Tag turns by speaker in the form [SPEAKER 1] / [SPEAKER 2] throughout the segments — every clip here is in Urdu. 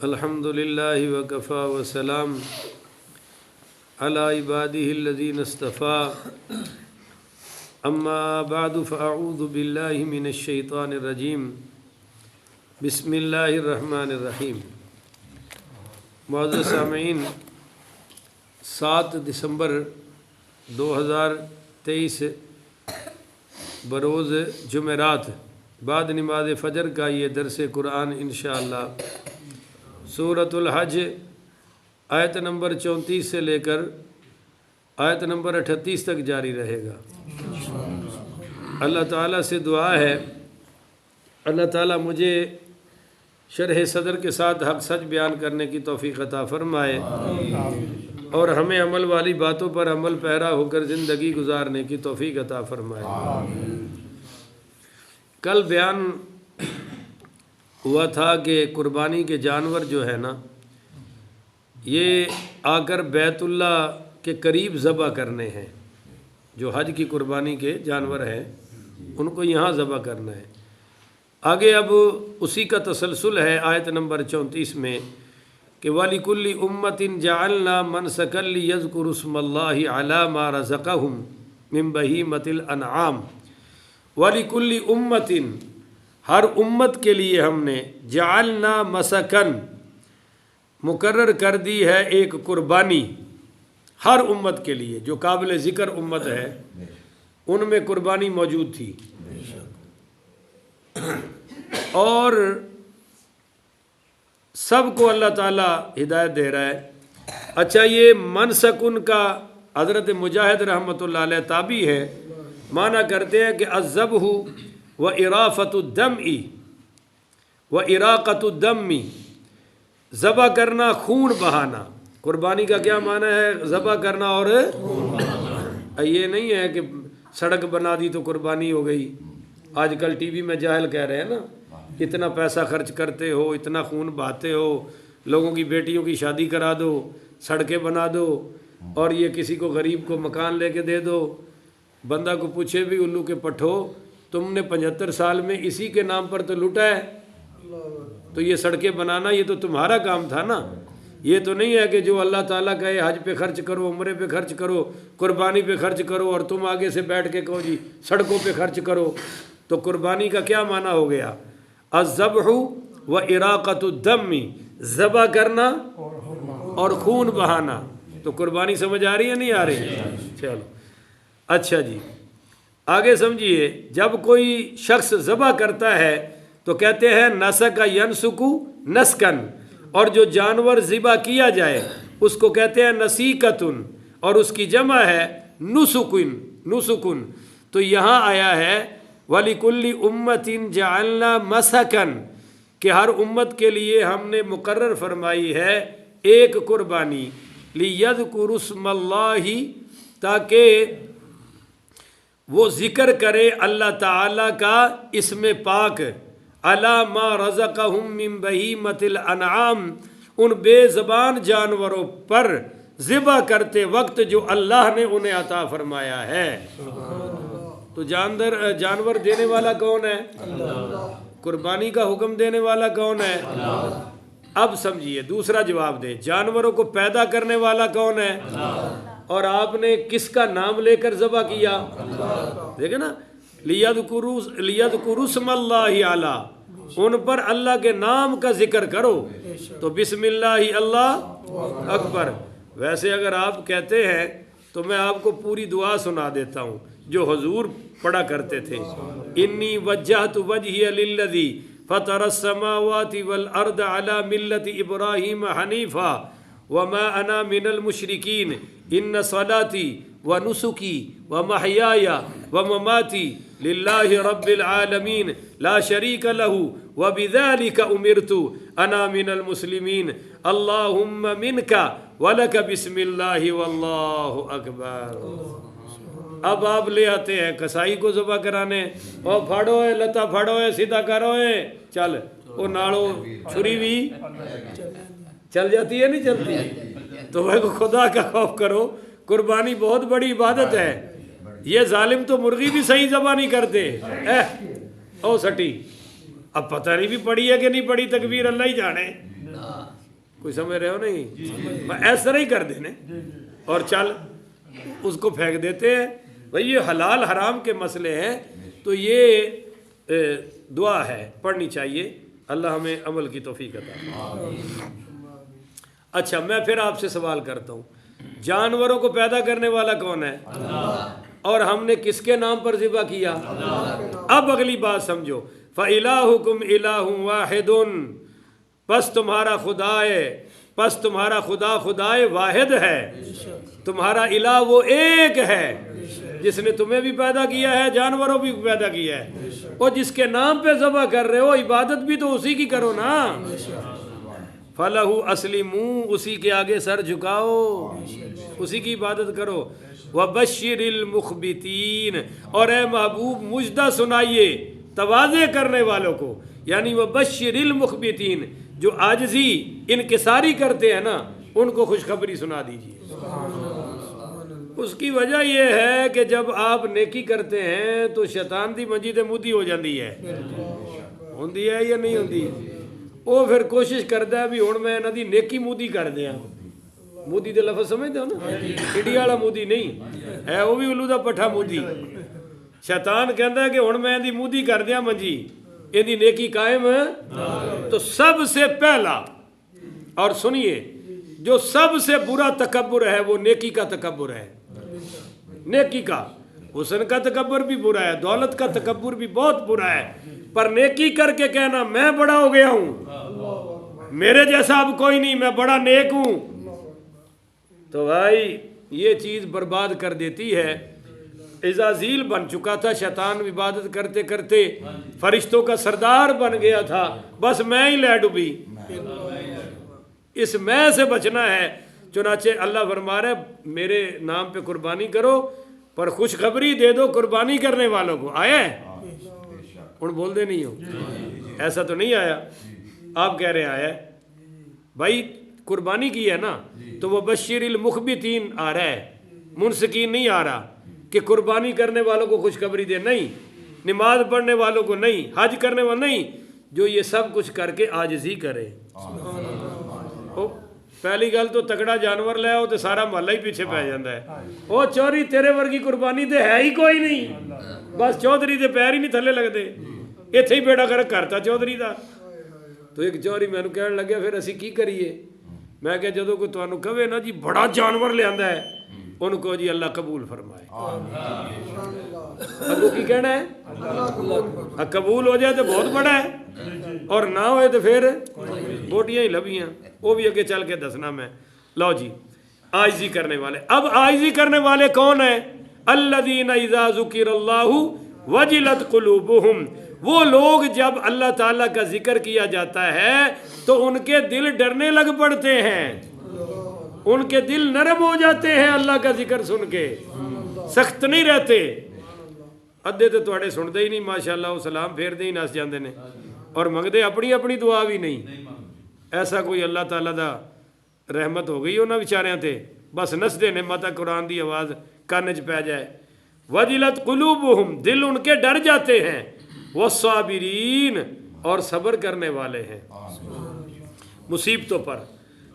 [SPEAKER 1] الحمد للہ وکفا وسلام علی عباده الذین اصطفى اما بعد فاعوذ باللہ من الشیطان الرجیم بسم اللہ الرحمن الرحیم۔ معزز سامعین، 7 دسمبر 2023 بروز جمعرات بعد نماز فجر کا یہ درس قرآن انشاءاللہ سورۃ الحج آیت نمبر 34 سے لے کر آیت نمبر 38 تک جاری رہے گا۔ اللہ تعالیٰ سے دعا ہے اللہ تعالیٰ مجھے شرح صدر کے ساتھ حق سچ بیان کرنے کی توفیق عطا فرمائے اور ہمیں عمل والی باتوں پر عمل پیرا ہو کر زندگی گزارنے کی توفیق عطا فرمائے۔ کل بیان ہوا تھا کہ قربانی کے جانور جو ہے نا، یہ آ کر بیت اللہ کے قریب ذبح کرنے ہیں۔ جو حج کی قربانی کے جانور ہیں ان کو یہاں ذبح کرنا ہے۔ آگے اب اسی کا تسلسل ہے آیت نمبر 34 میں کہ وَلِكُلِّ أُمَّةٍ جَعَلْنَا مَنْسَكًا لِيَذْكُرُوا اسْمَ اللَّهِ عَلَى مَا رَزَقَهُمْ مِنْ بَهِيمَةِ الْأَنْعَامِ۔ وَلِكُلِّ أُمَّةٍ، ہر امت کے لیے ہم نے جعلنا مسکن مقرر کر دی ہے ایک قربانی، ہر امت کے لیے جو قابل ذکر امت ہے ان میں قربانی موجود تھی، اور سب کو اللہ تعالیٰ ہدایت دے رہا ہے۔ اچھا، یہ منسکن کا حضرت مجاہد رحمۃ اللہ علیہ تابعی ہے، معنی کرتے ہیں کہ الذبح وَإِرَافَةُ الدَّمْءِ وَإِرَاقَةُ الدَّمِّ، ذبح کرنا، خون بہانا۔ قربانی کا کیا معنی ہے؟ ذبح کرنا اور یہ نہیں ہے کہ سڑک بنا دی تو قربانی ہو گئی۔ آج کل ٹی وی میں جاہل کہہ رہے ہیں نا، اتنا پیسہ خرچ کرتے ہو، اتنا خون بہاتے ہو، لوگوں کی بیٹیوں کی شادی کرا دو، سڑکیں بنا دو، اور یہ کسی کو غریب کو مکان لے کے دے دو۔ بندہ کو پوچھے بھی الو کے پٹھو، تم نے 75 سال میں اسی کے نام پر تو لوٹا ہے، تو یہ سڑکیں بنانا یہ تو تمہارا کام تھا نا۔ یہ تو نہیں ہے کہ جو اللہ تعالیٰ کہے حج پہ خرچ کرو، عمرے پہ خرچ کرو، قربانی پہ خرچ کرو، اور تم آگے سے بیٹھ کے کہو جی سڑکوں پہ خرچ کرو۔ تو قربانی کا کیا معنی ہو گیا؟ الذبح وإراقة الدم، ذبح کرنا اور خون بہانا۔ تو قربانی سمجھ آ رہی ہے نہیں آ رہی؟ چلو اچھا جی، آگے سمجھیے۔ جب کوئی شخص ذبح کرتا ہے تو کہتے ہیں نسک ینسکو نسکن، اور جو جانور ذبح کیا جائے اس کو کہتے ہیں نسیکتن، اور اس کی جمع ہے نسکن۔ نسکن تو یہاں آیا ہے وَلِكُلِّ أُمَّةٍ جَعَلْنَا مَسَكًا، کہ ہر امت کے لیے ہم نے مقرر فرمائی ہے ایک قربانی، لِيَذْكُرُوا اسْمَ اللَّهِ، تاکہ وہ ذکر کرے اللہ تعالیٰ کا اسم پاک، عَلَى مَا رَزَقَهُم مِّن بَهِيمَةِ الْأَنْعَامِ، ان بے زبان جانوروں پر ذبح کرتے وقت جو اللہ نے انہیں عطا فرمایا ہے۔ تو جانور دینے والا کون ہے؟ قربانی کا حکم دینے والا کون ہے؟ اب سمجھیے، دوسرا جواب دے، جانوروں کو پیدا کرنے والا کون ہے؟ اور آپ نے کس کا نام لے کر ذبح کیا؟ دیکھیں نا، لیذکروا اسم اللہ علی، ان پر اللہ کے نام کا ذکر کرو۔ تو بسم اللہ اللہ اکبر۔ ویسے اگر آپ کہتے ہیں تو میں آپ کو پوری دعا سنا دیتا ہوں جو حضور پڑھا کرتے تھے۔ انی وجہت وجہی للذی فطر السماوات والارض علی ملت ابراہیم حنیفا وما انا من المشرکین ان صلاتی ونسکی ومحیای ومماتی للہ رب العالمین لا شریک لہ وبذلک امرت انا من المسلمین اللہم منک ولک بسم اللہ واللہ اکبر۔ اب آپ لے آتے ہیں کسائی کو ذبح کرانے، اور پھاڑو ہے، لتا پھاڑو ہے، سیدھا کرو ہے، چل وہ ناڑو چھری بھی چل جاتی ہے نہیں چلتی؟ تو وہ خدا کا خوف کرو، قربانی بہت بڑی عبادت ہے۔ یہ ظالم تو مرغی بھی صحیح ذبح نہیں کرتے۔ او سٹی، اب پتہ نہیں بھی پڑھی ہے کہ نہیں پڑھی، تکبیر اللہ ہی جانے۔ کوئی سمجھ رہے ہو نہیں؟ ایسا نہیں کر دینے اور چل اس کو پھینک دیتے ہیں. بھئی یہ حلال حرام کے مسئلے ہیں تو یہ دعا ہے پڑھنی چاہیے. اللہ ہمیں عمل کی توفیق عطا فرمائے. اچھا میں پھر آپ سے سوال کرتا ہوں, جانوروں کو پیدا کرنے والا کون ہے؟ اور ہم نے کس کے نام پر ذبح کیا؟ اب اگلی بات سمجھو. فَإِلَٰهُكُمْ إِلَٰهٌ وَاحِدٌ, پس تمہارا خدا ہے, پس تمہارا خدا خدائے واحد ہے. تمہارا الہ وہ ایک ہے جس نے تمہیں بھی پیدا کیا ہے, جانوروں بھی پیدا کیا ہے, اور جس کے نام پہ ذبح کر رہے ہو عبادت بھی تو اسی کی کرو نا. فَلَهُ أَسْلِمُوا, اسی کے آگے سر جھکاؤ, اسی کی عبادت کرو. وَبَشِّرِ الْمُخْبِتِينَ, اور اے محبوب مجدہ سنائیے تواضع کرنے والوں کو, یعنی وَبَشِّرِ الْمُخْبِتِينَ, جو عاجزی انکساری کرتے ہیں نا ان کو خوشخبری سنا دیجیے. اس کی وجہ یہ ہے کہ جب آپ نیکی کرتے ہیں تو شیطان دی منجی تے مودی ہو جاندی ہے, ہوندی ہے یا نہیں ہوندی؟ وہ پھر کوشش کرتا ہے بھی ہن میں انہاں دی نیکی مودی کر دیاں. مودی دے لفظ سمجھتے ہو نا, ایڈی والا مودی نہیں ہے, وہ بھی الو دا پٹھا مودی. شیطان کہندا ہے کہ ہن میں دی مودی کر دیاں منجی, دی نیکی قائم ہے. تو سب سے پہلا, اور سنیے, جو سب سے برا تکبر ہے وہ نیکی کا تکبر ہے. نیکی کا, حسن کا تکبر بھی برا ہے, دولت کا تکبر بھی بہت برا ہے, پر نیکی کر کے کہنا میں بڑا ہو گیا ہوں, میرے جیسا اب کوئی نہیں, میں بڑا نیک ہوں, تو بھائی یہ چیز برباد کر دیتی ہے. عزازیل بن چکا تھا شیطان, عبادت کرتے کرتے فرشتوں کا سردار بن گیا تھا, بس میں ہی لے ڈوبی. اس میں سے بچنا ہے. چنانچہ اللہ فرما رہا ہے میرے نام پہ قربانی کرو, پر خوشخبری دے دو قربانی کرنے والوں کو. آیا ہے؟ ان بول دے نہیں ہو, ایسا تو نہیں آیا, آپ کہہ رہے آیا ہے. بھائی قربانی کی ہے نا, تو وہ بشیر المخبتین آ رہا ہے, منسکین نہیں آ رہا کہ قربانی کرنے والوں کو خوشخبری دے. نہیں, نماز پڑھنے والوں کو نہیں, حج کرنے والوں نہیں, جو یہ سب کچھ کر کے عاجزی کرے. پہلی گل تو تکڑا جانور لے آؤ تو سارا محلہ ہی پیچھے پہ جاتا ہے. وہ چوری تیرے ورگی قربانی تے ہے ہی کوئی نہیں, بس چودھری دے پیر ہی نہیں تھلے لگتے, اتنے ہی بیڑا گرک کرتا چودھری دا. تو ایک چوری مینوں کہن لگیا پھر اسی کی کریے؟ میں کہ جدوں کوئی تانوں کہے نا جی بڑا جانور لے آندا ہے, ان کو جی اللہ قبول فرمائے. اگوں کی کہنا ہے؟ قبول ہو جائے تو بہت بڑا ہے, اور نہ ہوئے تو پھر بوٹیاں ہی لبیاں. وہ بھی اگے چل کے دسنا میں. لو جی, عاجزی کرنے والے. اب عاجزی کرنے والے کون ہیں؟ الذین اذا ذکر اللہ وجلت قلوبہم, وہ لوگ جب اللہ تعالیٰ کا ذکر کیا جاتا ہے تو ان کے دل ڈرنے لگ پڑتے ہیں, ان کے دل نرم ہو جاتے ہیں اللہ کا ذکر سن کے, سخت نہیں رہتے. ادھے تو تواڈے سنتے ہی نہیں ماشاءاللہ, وہ سلام پھیر دے ہی نس جاندے نے, اور منگتے اپنی اپنی دعا بھی نہیں. ایسا کوئی اللہ تعالیٰ دا رحمت ہو گئی انہاں بیچاریاں تے, بس نسدے نے متا قرآن دی آواز کان وچ پی جائے. وجلت قلوبہم, دل ان کے ڈر جاتے ہیں. والصابرین, اور صبر کرنے والے ہیں مصیبتوں پر.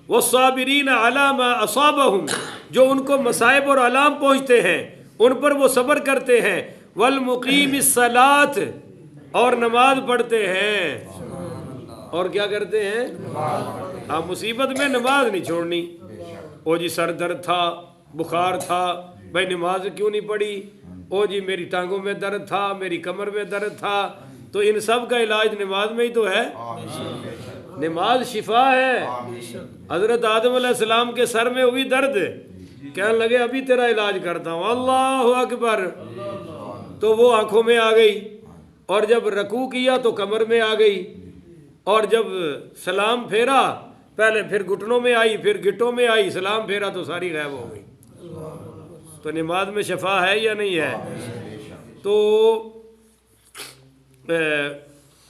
[SPEAKER 1] والصابرین علی ما اصابہم, جو ان کو مصائب اور آلام پہنچتے ہیں ان پر وہ صبر کرتے ہیں. والمقیم الصلاۃ, اور نماز پڑھتے ہیں. اور کیا کرتے ہیں؟ ہاں, مصیبت میں نماز نہیں چھوڑنی. او جی سر درد تھا, بخار تھا, بھائی نماز کیوں نہیں پڑھی؟ او جی میری ٹانگوں میں درد تھا, میری کمر میں درد تھا, تو ان سب کا علاج نماز میں ہی تو ہے. نماز شفا ہے. حضرت آدم علیہ السلام کے سر میں ہوئی درد, کہنے لگے ابھی تیرا علاج کرتا ہوں, اللہ اکبر, تو وہ آنکھوں میں آ گئی, اور جب رکوع کیا تو کمر میں آ گئی, اور جب سلام پھیرا پہلے پھر گھٹنوں میں آئی, پھر گٹوں میں آئی, سلام پھیرا تو ساری غائب ہو گئی. تو نماز میں شفا ہے یا نہیں ہے؟ تو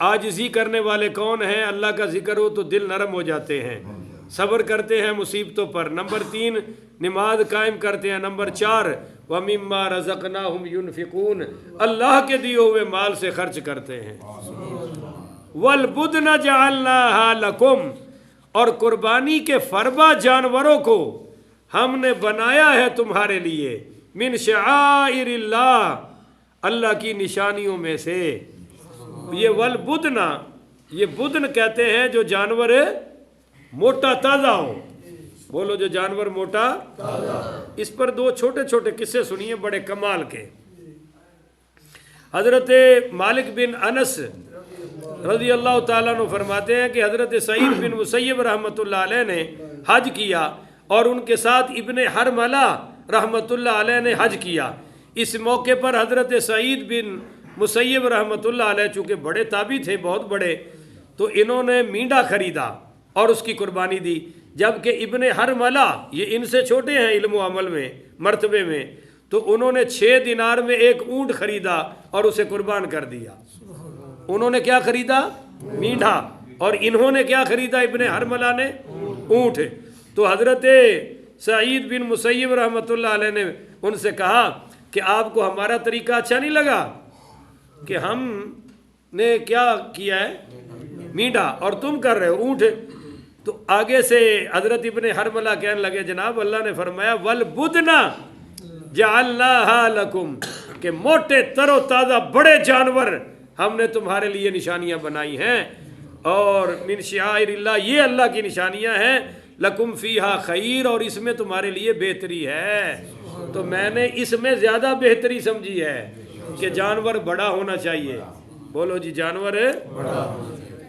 [SPEAKER 1] عاجزی کرنے والے کون ہیں؟ اللہ کا ذکر ہو تو دل نرم ہو جاتے ہیں, صبر کرتے ہیں مصیبتوں پر. نمبر 3, نماز قائم کرتے ہیں. نمبر 4, وَمِمَّا رَزَقْنَاهُمْ يُنْفِقُونَ, اللہ کے دیے ہوئے مال سے خرچ کرتے ہیں. وَالْبُدْنَ جَعَلْنَاهَا لَكُمْ, اور قربانی کے فربا جانوروں کو ہم نے بنایا ہے تمہارے لیے من شعائر اللہ، اللہ کی نشانیوں میں سے۔ یہ والبدنا، یہ بدن کہتے ہیں جو جانور موٹا تازہ ہو، بولو جو جانور موٹا تازہ۔ اس پر دو چھوٹے چھوٹے قصے سنیے بڑے کمال کے۔ حضرت مالک بن انس رضی اللہ تعالیٰ عنہ فرماتے ہیں کہ حضرت سعید بن مسیب رحمۃ اللہ علیہ نے حج کیا اور ان کے ساتھ ابن حرملہ رحمۃ اللہ علیہ نے حج کیا۔ اس موقع پر حضرت سعید بن مسیب رحمۃ اللہ علیہ چونکہ بڑے تابعی تھے، بہت بڑے، تو انہوں نے مینڈا خریدا اور اس کی قربانی دی، جبکہ ابن حرملہ یہ ان سے چھوٹے ہیں علم و عمل میں، مرتبے میں، تو انہوں نے 6 دینار میں ایک اونٹ خریدا اور اسے قربان کر دیا۔ انہوں نے کیا خریدا؟ مینڈا، اور انہوں نے کیا خریدا؟ ابن حرملہ نے اونٹ۔ تو حضرت سعید بن مسیب رحمۃ اللہ علیہ نے ان سے کہا کہ آپ کو ہمارا طریقہ اچھا نہیں لگا کہ ہم نے کیا کیا ہے؟ مینڈا، اور تم کر رہے ہو اونٹ۔ تو آگے سے حضرت ابن حرملہ کہنے لگے جناب اللہ نے فرمایا والبدنا جعلناہا لکم، کہ موٹے تر و تازہ بڑے جانور ہم نے تمہارے لیے نشانیاں بنائی ہیں، اور من شعائر اللہ، یہ اللہ کی نشانیاں ہیں، لکم فیہا خیر، اور اس میں تمہارے لیے بہتری ہے۔ تو میں نے اس میں زیادہ بہتری سمجھی ہے کہ جانور بڑا ہونا چاہیے، بولو جی جانور بڑا۔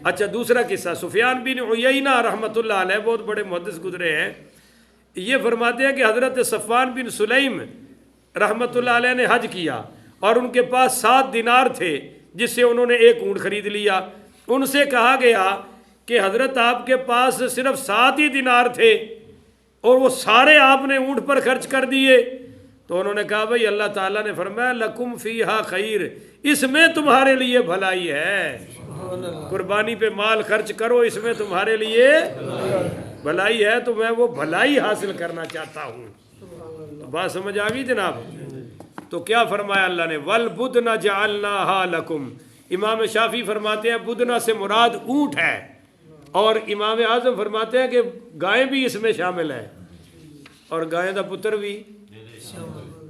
[SPEAKER 1] اچھا دوسرا قصہ، سفیان بن عیینہ رحمۃ اللہ علیہ بہت بڑے محدث گزرے ہیں، یہ فرماتے ہیں کہ حضرت صفوان بن سلیم رحمۃ اللہ علیہ نے حج کیا اور ان کے پاس 7 دینار تھے جس سے انہوں نے ایک اونٹ خرید لیا۔ ان سے کہا گیا کہ حضرت آپ کے پاس صرف 7 ہی دینار تھے اور وہ سارے آپ نے اونٹ پر خرچ کر دیے۔ تو انہوں نے کہا بھائی اللہ تعالیٰ نے فرمایا لکم فیہا خیر، اس میں تمہارے لیے بھلائی ہے، قربانی پہ مال خرچ کرو، اس میں تمہارے لیے بھلائی ہے، تو میں وہ بھلائی حاصل کرنا چاہتا ہوں۔ تو بات سمجھ آ گئی جناب؟ تو کیا فرمایا اللہ نے؟ وَالْبُدْنَ جَعَلْنَاهَا لَكُمْ۔ امام شافعی فرماتے ہیں بدنا سے مراد اونٹ ہے، اور امام اعظم فرماتے ہیں کہ گائیں بھی اس میں شامل ہے، اور گائیں دا پتر بھی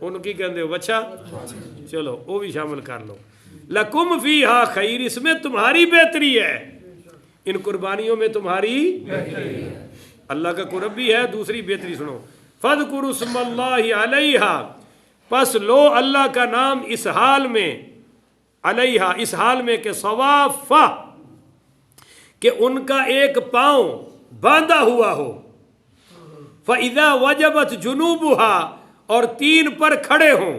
[SPEAKER 1] ان کی کہندے ہو بچہ، چلو وہ بھی شامل کر لو۔ لَكُمْ فِيهَا خیر، اس میں تمہاری بہتری ہے، ان قربانیوں میں تمہاری بہتری ہے، اللہ کا قرب بھی ہے۔ دوسری بہتری سنو، فَاذْكُرُوا اسْمَ اللَّهِ عَلَيْهَا، پس لو اللہ کا نام اس حال میں، علیہا اس حال میں کہ صوافہ، کہ ان کا ایک پاؤں باندھا ہوا ہو، فَإِذَا وَجَبَتْ جُنُوبُهَا، اور 3 پر کھڑے ہوں۔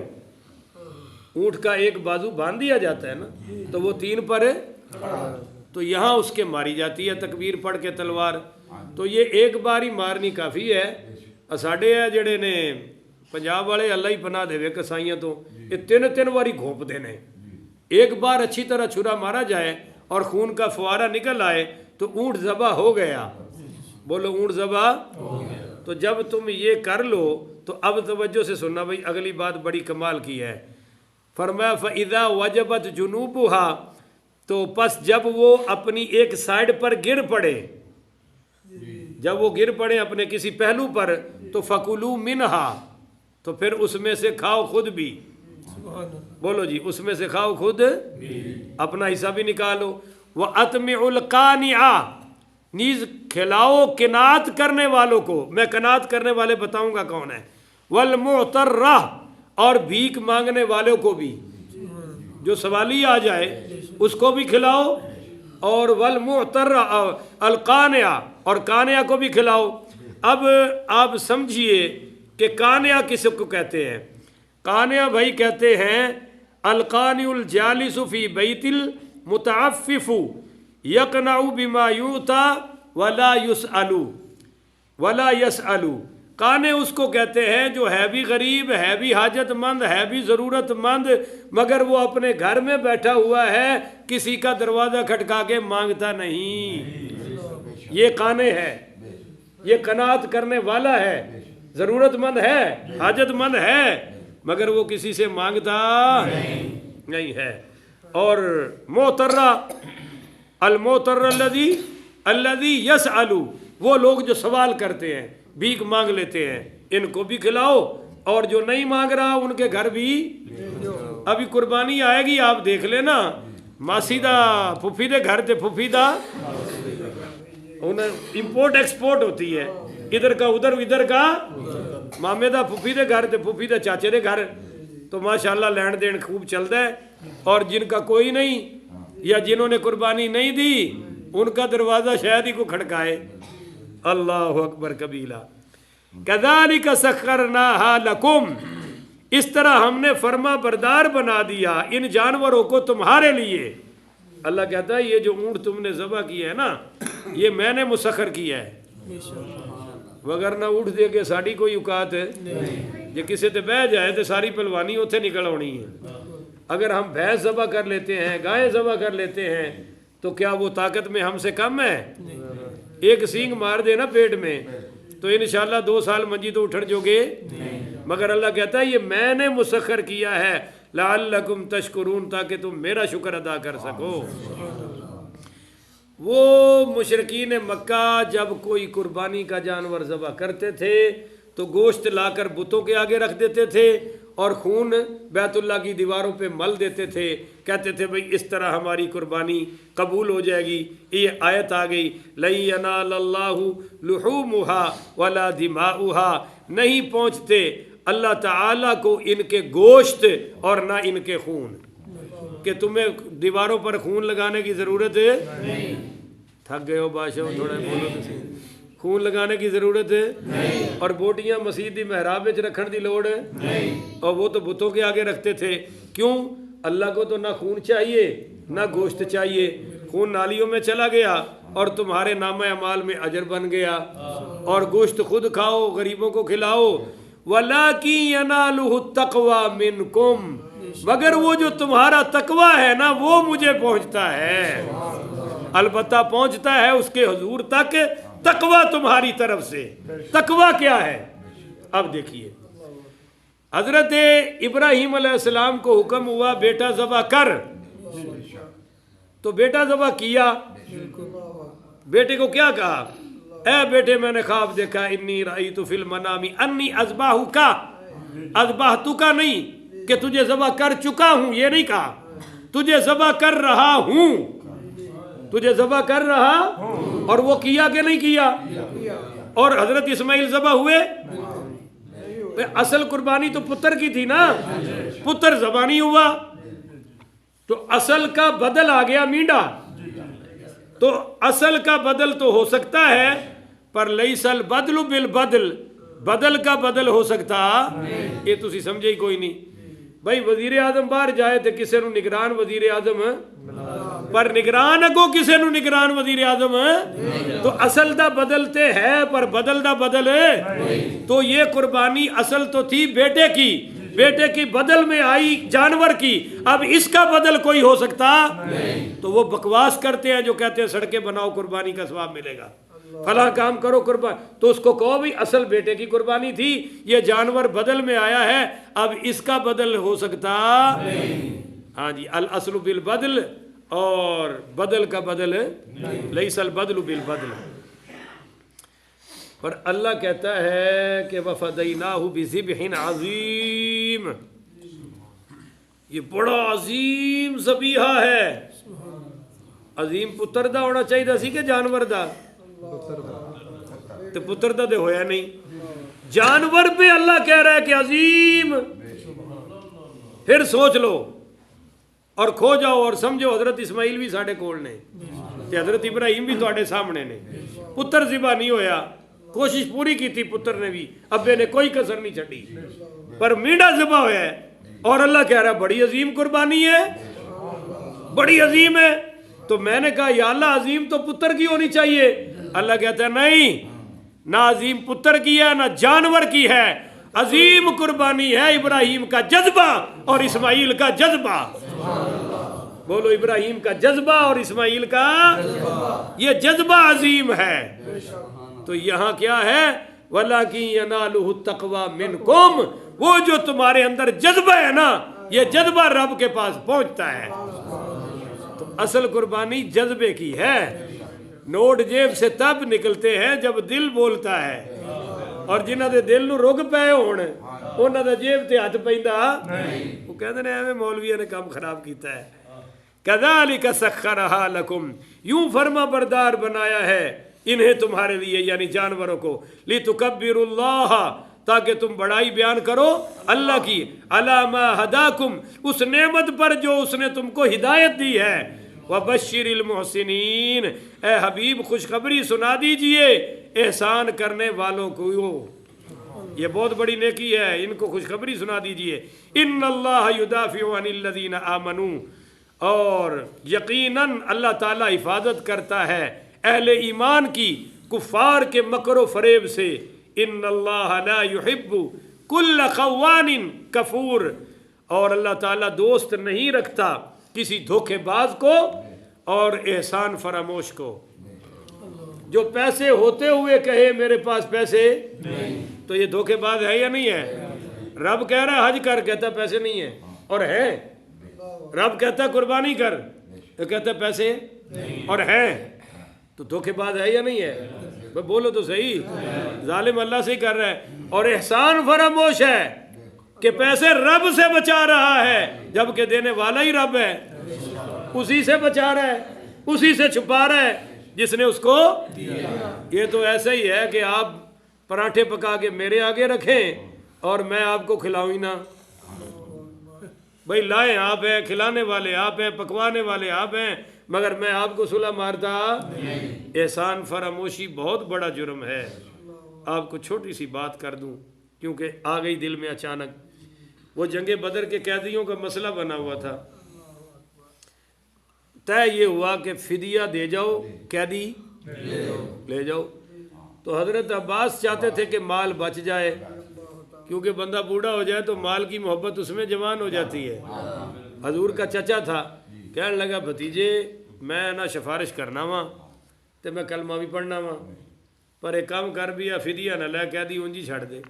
[SPEAKER 1] اونٹ کا ایک بازو باندھ دیا جاتا ہے نا، تو وہ 3 پر ہے، تو یہاں اس کے ماری جاتی ہے تکبیر پڑھ کے تلوار۔ تو یہ ایک بار ہی مارنی کافی ہے۔ ساڈے ہے جڑے نے پنجاب والے اللہ ہی پناہ دے کسائیاں تو یہ 3 باری گھونپ دینے، ایک بار اچھی طرح چھرا مارا جائے اور خون کا فوارہ نکل آئے تو اونٹ ذبح ہو گیا، بولو اونٹ ذبح ہو گیا۔ تو جب تم یہ کر لو تو اب توجہ سے سننا بھائی، اگلی بات بڑی کمال کی ہے۔ فرمایا فَإِذَا وَجَبَتْ جُنُوبُهَا، تو پس جب وہ اپنی ایک سائیڈ پر گر پڑے، جب وہ گر پڑے اپنے کسی پہلو پر، تو فَكُلُوا مِنْهَا، تو پھر اس میں سے کھاؤ خود بھی، بولو جی اس میں سے کھاؤ خود بھی، اپنا حصہ بھی نکالو۔ وَأَطْمِعُوا الْقَانِعَ، نیز کھلاؤ قناعت کرنے والوں کو، میں قناعت کرنے والے بتاؤں گا کون ہے، وَالْمُعْتَرَّةَ، اور بھیک مانگنے والوں کو بھی، جو سوالی آ جائے اس کو بھی کھلاؤ، اور وَالْمُعْتَرَّةَ الْقَانِعَ، اور قانعہ کو بھی کھلاؤ۔ اب آپ سمجھئے کہ قانعہ کس کو کہتے ہیں؟ قانعہ بھائی کہتے ہیں القانع الجالس فی بیت المتعفف یقنع بما یؤتی ولا یسأل۔ قانع اس کو کہتے ہیں جو ہے بھی غریب، ہے بھی حاجت مند، ہے بھی ضرورت مند، مگر وہ اپنے گھر میں بیٹھا ہوا ہے، کسی کا دروازہ کھٹکا کے مانگتا نہیں، یہ قانع ہے، یہ قناعت کرنے والا ہے، ضرورت مند ہے، حاجت مند ہے، مگر وہ کسی سے مانگتا نہیں ہے۔ اور المعتر الذی یسأل، وہ لوگ جو سوال کرتے ہیں، بھیک مانگ لیتے ہیں، ان کو بھی کھلاؤ، اور جو نہیں مانگ رہا ان کے گھر بھی۔ ابھی قربانی آئے گی، آپ دیکھ لینا، ماسی دا پھپھی دے گھر تے پھپھی دا امپورٹ ایکسپورٹ ہوتی ہے، ادھر کا ادھر، ادھر کا مامے دا پھپھی دے گھر تے پھپھی دا چاچے دے گھر، تو ماشاءاللہ لین دین خوب چلتا ہے۔ اور جن کا کوئی نہیں یا جنہوں نے قربانی نہیں دی، ان کا دروازہ شاید ہی کو کھڑکائے۔ اللہ اکبر کبیرہ۔ کذالک سخرناہا لکم، اس طرح ہم نے فرما بردار بنا دیا ان جانوروں کو تمہارے لیے۔ اللہ کہتا ہے یہ جو اونٹ تم نے ذبح کیا ہے نا، یہ میں نے مسخر کیا ہے، وگرنہ اونٹ دے کے ساڑی کوئی اوقات ہے جے کسے تے بہ جائے تو ساری پلوانی اتھے نکل ہونی ہے۔ اگر ہم بھینس ذبح کر لیتے ہیں، گائے ذبح کر لیتے ہیں، تو کیا وہ طاقت میں ہم سے کم ہے؟ ایک سینگ مار دے نا پیٹ میں تو انشاءاللہ 2 سال منجی تو اٹھڑ جو گے، مگر اللہ کہتا ہے یہ میں نے مسخر کیا ہے لعلکم تشکرون، تاکہ تم میرا شکر ادا کر سکو۔ وہ مشرکین مکہ جب کوئی قربانی کا جانور ذبح کرتے تھے تو گوشت لا کر بتوں کے آگے رکھ دیتے تھے اور خون بیت اللہ کی دیواروں پہ مل دیتے تھے، کہتے تھے بھئی اس طرح ہماری قربانی قبول ہو جائے گی۔ یہ آیت آ گئی لَن يَنَالَ اللَّهُ لُحُومُهَا وَلَا دِمَاؤُهَا، نہیں پہنچتے اللہ تعالیٰ کو ان کے گوشت اور نہ ان کے خون، کہ تمہیں دیواروں پر خون لگانے کی ضرورت ہے؟ تھک گئے ہو بادشاہ، تھوڑا بولو تو صحیح، خون لگانے کی ضرورت ہے؟ اور بوٹیاں مسجد دی محراب وچ رکھن دی لوڑ ہے؟ اور وہ تو بتوں کے آگے رکھتے تھے، کیوں؟ اللہ کو تو نہ خون چاہیے نہ گوشت چاہیے، خون نالیوں میں چلا گیا اور تمہارے نامہ اعمال میں اجر بن گیا، اور گوشت خود کھاؤ، غریبوں کو کھلاؤ۔ وَلَٰكِن يَنَالُهُ التَّقْوَىٰ مِنْكُمْ، مگر وہ جو تمہارا تقوی ہے نا وہ مجھے پہنچتا ہے، البتہ پہنچتا ہے اس کے حضور تک تقوی تمہاری طرف سے۔ تقوی کیا ہے؟ اب دیکھیے، حضرت ابراہیم علیہ السلام کو حکم ہوا بیٹا ذبح کر، تو بیٹا ذبح کیا۔ بیٹے کو کیا کہا؟ اے بیٹے میں نے خواب دیکھا، انی رأیت فی المنام انی اذبحک، اذبحتک نہیں کہ تجھے ذبح کر چکا ہوں، یہ نہیں کہا، تجھے ذبح کر رہا ہوں، تجھے ذبح کر رہا۔ اور وہ کیا کہ نہیں کیا؟ اور حضرت اسماعیل ذبح ہوئے؟ اصل قربانی تو پتر کی تھی نا، پتر ذبح نہیں ہوا تو اصل کا بدل آ گیا مینڈا۔ تو اصل کا بدل تو ہو سکتا ہے پر لیس البدل بالبدل، بدل کا بدل ہو سکتا، یہ تسی سمجھے ہی کوئی نہیں۔ بھائی وزیر اعظم باہر جائے تو کسے نو نگران وزیر اعظم پر نگران اگو کسے نو نگران وزیر اعظم، تو اصل دا بدلتے ہے پر بدل دا بدل ہے۔ تو یہ قربانی اصل تو تھی بیٹے کی، بیٹے کی بدل میں آئی جانور کی، اب اس کا بدل کوئی ہو سکتا؟ تو وہ بکواس کرتے ہیں جو کہتے ہیں سڑکیں بناؤ قربانی کا ثواب ملے گا، فلاں کام کرو قربان، تو اس کو کہو بھی اصل بیٹے کی قربانی تھی، یہ جانور بدل میں آیا ہے، اب اس کا بدل ہو سکتا؟ ہاں جی، الاصل بالبدل اور بدل کا بدل لیس البدل بالبدل۔ پر اللہ کہتا ہے کہ وَفَدَيْنَاهُ بِذِبْحٍ عَظِيمٍ، یہ بڑا عظیم ذبیحہ ہے۔ عظیم پتر دا ہونا چاہیے سی کہ جانور دا؟ تو پتر دا دے ہویا نہیں، جانور پہ اللہ کہہ رہا ہے کہ عظیم۔ پھر سوچ لو اور کھو جاؤ اور سمجھو، حضرت اسماعیل بھی ساڑھے کول نے تے حضرت ابراہیم بھی تواڈے سامنے نے، پتر ذبح نہیں ہویا، کوشش پوری کی تھی پتر نے بھی، ابے نے کوئی کسر نہیں چھڑی، پر میڈا ذبح ہوا ہے، اور اللہ کہہ رہا ہے بڑی عظیم قربانی ہے، بڑی عظیم ہے۔ تو میں نے کہا یا اللہ عظیم تو پتر کی ہونی چاہیے، اللہ کہتا ہے نہیں، نہ عظیم پتر کی ہے نہ جانور کی ہے، عظیم قربانی ہے ابراہیم کا جذبہ اور اسماعیل کا جذبہ۔ بولو، ابراہیم کا جذبہ اور اسماعیل کا یہ جذبہ عظیم ہے۔ تو یہاں کیا ہے؟ وَلَٰكِن يَنَالُهُ التَّقْوَىٰ مِنْكُمْ، وہ جو تمہارے اندر جذبہ ہے نا، یہ جذبہ رب کے پاس پہنچتا ہے۔ تو اصل قربانی جذبے کی ہے، نوٹ جیب سے تب نکلتے ہیں جب دل بولتا ہے، اور جنہاں دے دل نو رک پے ہون انہاں دا جیب تے ہاتھ پیندا وہ کہندے نے ایویں مولویاں نے کام خراب کیتا ہے۔ کذالک سخرھا لکم، یوں فرما بردار بنایا ہے انہیں تمہارے لیے یعنی جانوروں کو، لتکبروا اللہ، تاکہ تم بڑائی بیان کرو اللہ کی، علی ما ہداکم، اس نعمت پر جو اس نے تم کو ہدایت دی ہے، وبشر المحسنین، اے حبیب خوشخبری سنا دیجئے احسان کرنے والوں کو، یہ بہت بڑی نیکی ہے، ان کو خوشخبری سنا دیجئے۔ ان اللہ یدافع عن الذین آمنوا، اور یقیناً اللہ تعالیٰ حفاظت کرتا ہے اہل ایمان کی کفار کے مکر و فریب سے۔ ان اللہ لا یحب کل خوان کفور، اور اللہ تعالیٰ دوست نہیں رکھتا کسی دھوکے باز کو اور احسان فراموش کو، جو پیسے ہوتے ہوئے کہے میرے پاس پیسے تو یہ دھوکے باز ہے یا نہیں ہے؟ رب کہہ رہا ہے حج کر، کہتا پیسے نہیں ہے، اور ہے۔ رب کہتا قربانی کر، تو کہتا پیسے اور ہے، تو دھوکے باز ہے یا نہیں ہے؟ بولو تو صحیح، ظالم اللہ سے ہی کر رہا ہے، اور احسان فراموش ہے کہ پیسے رب سے بچا رہا ہے جبکہ دینے والا ہی رب ہے، اسی سے بچا رہا ہے، اسی سے چھپا رہا ہے جس نے اس کو یہ تو ایسا ہی ہے کہ آپ پراٹھے پکا کے میرے آگے رکھیں اور میں آپ کو کھلاؤں ہی نہ، بھئی لائیں آپ ہیں، کھلانے والے آپ ہیں، پکوانے والے آپ ہیں، مگر میں آپ کو صلہ مارتا۔ احسان فراموشی بہت بڑا جرم ہے۔ آپ کو چھوٹی سی بات کر دوں کیونکہ آ گئی دل میں اچانک، وہ جنگ بدر کے قیدیوں کا مسئلہ بنا ہوا تھا، طے یہ ہوا کہ فدیہ دے جاؤ، قیدی لے جاؤ، تو حضرت عباس چاہتے تھے کہ مال بچ جائے، کیونکہ بندہ بوڑھا ہو جائے تو مال کی محبت اس میں جوان ہو جاتی ہے۔ حضور کا چچا تھا، کہنے لگا بھتیجے میں نہ سفارش کرنا وا تے میں کلمہ بھی پڑھنا وا، پر ایک کام کر بھی فدیہ نہ لے، قیدی اونجی چھڑ دے،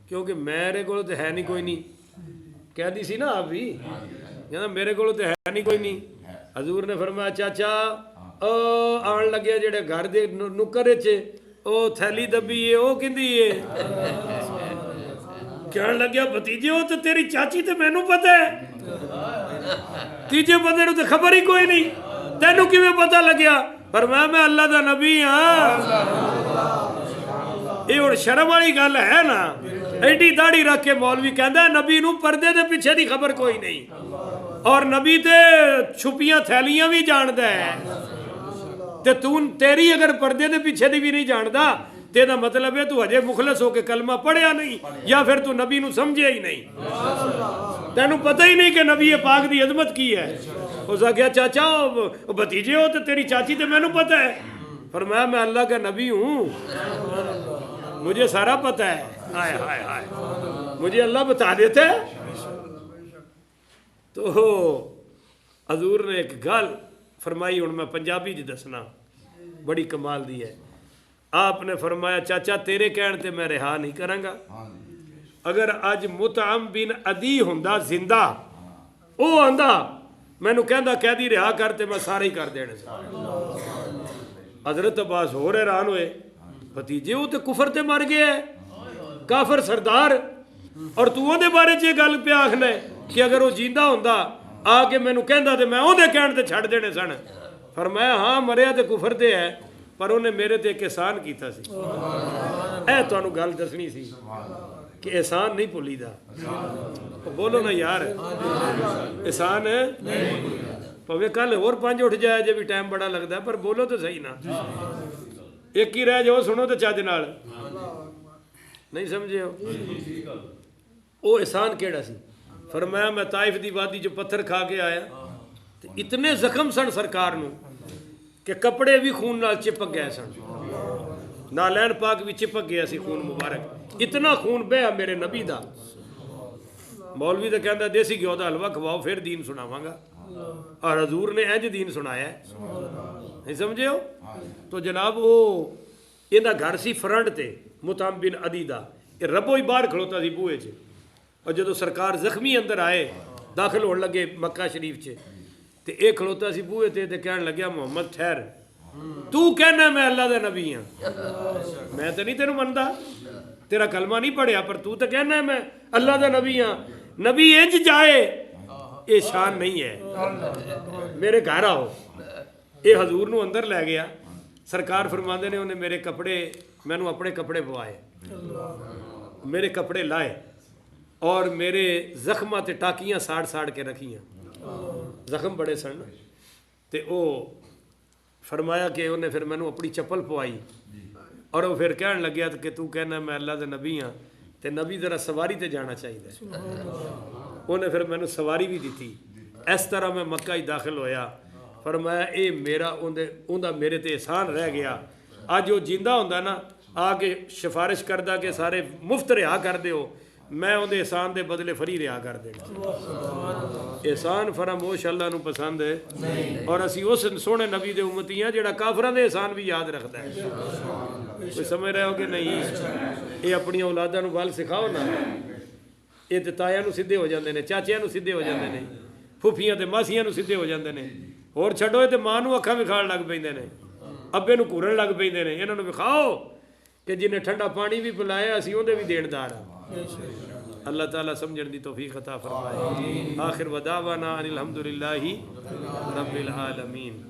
[SPEAKER 1] کیونکہ میرے کو تو ہے نہیں کوئی نہیں، قیدی سی نا آپ بھی، کہنا میرے کو تو ہے نہیں کوئی نہیں۔ حضور نے فرمایا چاچا او آن لگیا جڑے گھر دے نکر چ او تھیلی دبی ہے او کندی ہے؟ کہنے لگیا بھتیجے وہ تو تیری چاچی تے مینوں پتہ ہے، تیجے بندے نوں تے خبر ہی کوئی نہیں، تینوں کیویں پتہ لگیا؟ فرمایا میں اللہ دا نبی ہاں۔ یہ اور شرم والی گل ہے نا، ایڈی داڑھی رکھ کے مولوی کہندا ہے نبی نوں پردے دے پیچھے دی خبر کوئی نہیں، اور نبی تے چھپیاں تھیلیاں بھی جاندا ہے، تے تیری اگر پردے دے پیچھے دی بھی نہیں جاندا تیرا مطلب ہے تو ہجے مخلص ہو کے کلمہ پڑھیا نہیں، یا پھر تو نبی نو سمجھے ہی نہیں، تینوں پتہ ہی نہیں کہ نبی پاک دی عظمت کی ہے۔ اس کہا چاچا بھتیجے ہو تو تیری چاچی تے مینوں پتہ ہے؟ فرمایا میں اللہ کا نبی ہوں، مجھے سارا پتہ ہے، ہائے ہائے ہائے، مجھے اللہ بتا دیتا ہے۔ تو حضور نے ایک گل فرمائی، ہوں میں پنجابی جی دسنا، بڑی کمال دی ہے۔ آپ نے فرمایا چاچا تیرے کہن تے میں رہا نہیں کراں گا، اگر اج مطعم بن عدی ہوندا زندہ، او آندا مینوں کہندا قیدی رہا کر تے میں سارے ہی کر دینے سے۔ حضرت عباس ہور حیران ہوئے، بھتیجے وہ تے کفر تے مر گیا ہے، کافر سردار، اور تو اون دے بارے چ گل پہ آکھنا ہے کہ اگر وہ جیندا ہوندا آ کے مینوں کہندا تے میں اون دے کہن تے چھڑ دینے سن۔ فرمایا ہاں مریا تے کفر تے ہے، پر انہیں میرے تے ایک احسان کیتا سی، اے تانوں گل دسنی سی کہ احسان نہیں بھولی دا، بولو نا یار، احسان پوے کل اور 5 اٹھ جائے جے بھی ٹائم بڑا لگتا ہے، پر بولو تو صحیح نا، ایک ہی رہ جاؤ سنو تو چاج نال، نہیں سمجھے ہو؟ او احسان کیڑا سی؟ فرمایا میں طائف دی وادی جو پتھر کھا کے آیا، اتنے زخم سن سرکار نو کہ کپڑے بھی خون نال چپک گئے سن، نالین پاک بھی چپک گیا سی خون مبارک، اتنا خون بہیا میرے نبی دا۔ مولوی تو کہندا دیسی گھیو دا حلوہ کھواؤ پھر دین سناواں گا، اور حضور نے انج دین سنایا ہے، نہیں سمجھے ہو؟ تو جناب وہ انہاں گھر سی فرنٹ تے مطعم بن عدی دا، یہ ربو ہی باہر کھلوتا سی بوئے چ، اور جدو سرکار زخمی اندر آئے داخل ہونے لگے مکہ شریف چ، تے ایک کھلوتا سی بوئے تے کہنے لگیا محمد ٹھہر، تو کہنا میں اللہ دا نبی ہاں، میں تو نہیں تینوں مندا، تیرا کلمہ نہیں پڑھیا، پر تو کہنا ہے میں اللہ دا نبی ہاں۔ نبی انج جائے یہ شان نہیں ہے، میرے گھر آؤ۔ یہ حضور نو اندر لے گیا، سرکار فرماندے نے انہیں میرے کپڑے، میں نو اپنے کپڑے پوائے، میرے کپڑے لائے اور میرے زخماں تے ٹاکیاں ساڑ ساڑ کے رکھیاں، زخم بڑے سن تے او فرمایا کہ انہیں پھر میں نو اپنی چپل پوائی اور وہ پھر کہنے لگیا کہ تو کہنا میں اللہ دے نبی ہاں تے نبی ذرا سواری تے جانا چاہیے، انہیں پھر میں نو سواری بھی دیتی۔ اس طرح میں مکہ ہی داخل ہویا، فرمایا اے میرا اوندا میرے تے احسان رہ گیا، آج وہ جیندہ ہوندا نا آ کے سفارش کردہ کہ سارے مفت رہا کر دیو، میں اندے احسان دے بدلے فری رہا کر دینا۔ احسان فراموش اللہ نو پسند ہے، اور اسی اس سونے نبی دے امتی ہیں جڑا کافران دے احسان بھی یاد رکھتا ہے۔ کوئی سمجھ رہے ہو کہ نہیں؟ یہ اپنی اولاداں نو بال سکھاؤ نا، یہ تے تایا نو سدھے ہو جاندے نے، چاچیاں نو سدھے ہو جاندے نے، پھوپھیاں تے ماسیاں نو سدھے ہو جاندے نے، اور چھڈو تے ماں نو اکھاں وکھاڑ لگ پیندے نے، ابے نو گھورن لگ پیندے نے، انہاں نو وکھاؤ کہ جنہیں ٹھنڈا پانی بھی پلایا اسی اون دے بھی دیندار ہاں۔ اللہ تعالیٰ سمجھن دی توفیق عطا فرمائے۔ آخر ودعوانا ان الحمدللہ رب العالمین۔